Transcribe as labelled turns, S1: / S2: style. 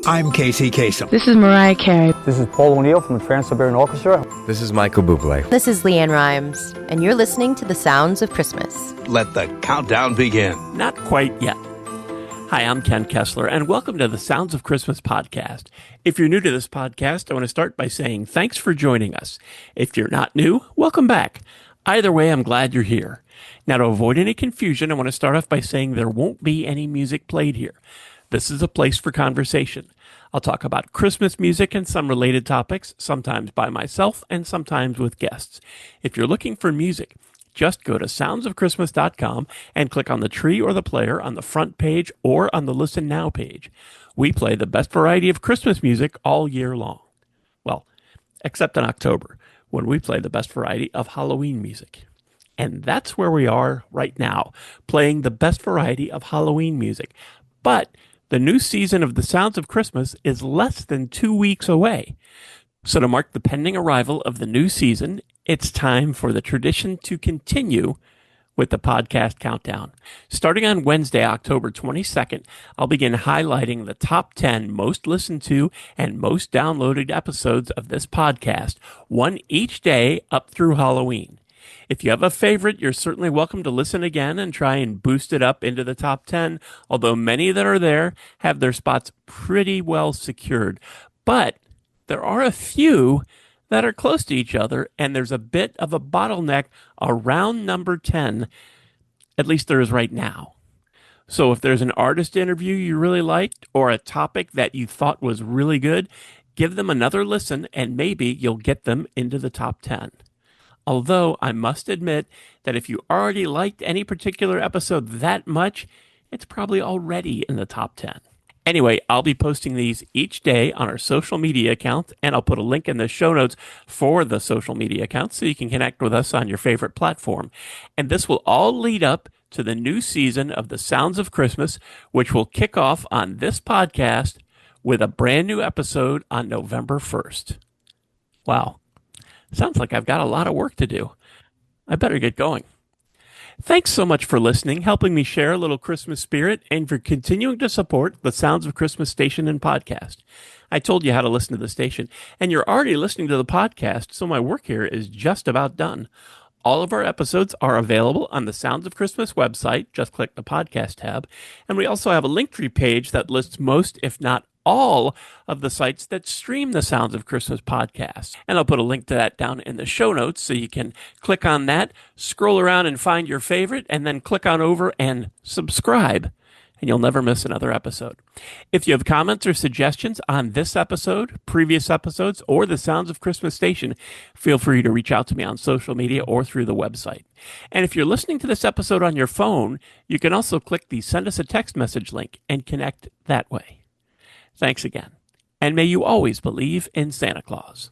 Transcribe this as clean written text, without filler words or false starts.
S1: I'm Casey Kasem.
S2: This is Mariah Carey.
S3: This is Paul O'Neill from the Trans-Siberian Orchestra.
S4: This is Michael Bublé.
S5: This is Leanne Rimes, and you're listening to The Sounds of Christmas.
S6: Let the countdown begin.
S7: Not quite yet. Hi, I'm Ken Kessler, and welcome to the Sounds of Christmas podcast. If you're new to this podcast, I want to start by saying thanks for joining us. If you're not new, welcome back. Either way, I'm glad you're here. Now, to avoid any confusion, I want to start off by saying there won't be any music played here. This is a place for conversation. I'll talk about Christmas music and some related topics, sometimes by myself and sometimes with guests. If you're looking for music, just go to soundsofchristmas.com and click on the tree or the player on the front page or on the Listen Now page. We play the best variety of Christmas music all year long. Well, except in October, when we play the best variety of Halloween music. And that's where we are right now, playing the best variety of Halloween music. But the new season of The Sounds of Christmas is less than 2 weeks away. So to mark the pending arrival of the new season, it's time for the tradition to continue with the podcast countdown. Starting on Wednesday, October 22nd, I'll begin highlighting the top 10 most listened to and most downloaded episodes of this podcast, one each day up through Halloween. If you have a favorite, you're certainly welcome to listen again and try and boost it up into the top 10, although many that are there have their spots pretty well secured. But there are a few that are close to each other, and there's a bit of a bottleneck around number 10, at least there is right now. So if there's an artist interview you really liked or a topic that you thought was really good, give them another listen and maybe you'll get them into the top 10. Although I must admit that if you already liked any particular episode that much, it's probably already in the top 10. Anyway, I'll be posting these each day on our social media accounts, and I'll put a link in the show notes for the social media accounts so you can connect with us on your favorite platform. And this will all lead up to the new season of The Sounds of Christmas, which will kick off on this podcast with a brand new episode on November 1st. Wow. Sounds like I've got a lot of work to do. I better get going. Thanks so much for listening, helping me share a little Christmas spirit, and for continuing to support the Sounds of Christmas station and podcast. I told you how to listen to the station, and you're already listening to the podcast, so my work here is just about done. All of our episodes are available on the Sounds of Christmas website. Just click the podcast tab. And we also have a Linktree page that lists most, if not all, of the sites that stream the Sounds of Christmas podcast. And I'll put a link to that down in the show notes so you can click on that, scroll around and find your favorite, and then click on over and subscribe, and you'll never miss another episode. If you have comments or suggestions on this episode, previous episodes, or the Sounds of Christmas station, feel free to reach out to me on social media or through the website. And if you're listening to this episode on your phone, you can also click the Send Us a Text Message link and connect that way. Thanks again, and may you always believe in Santa Claus.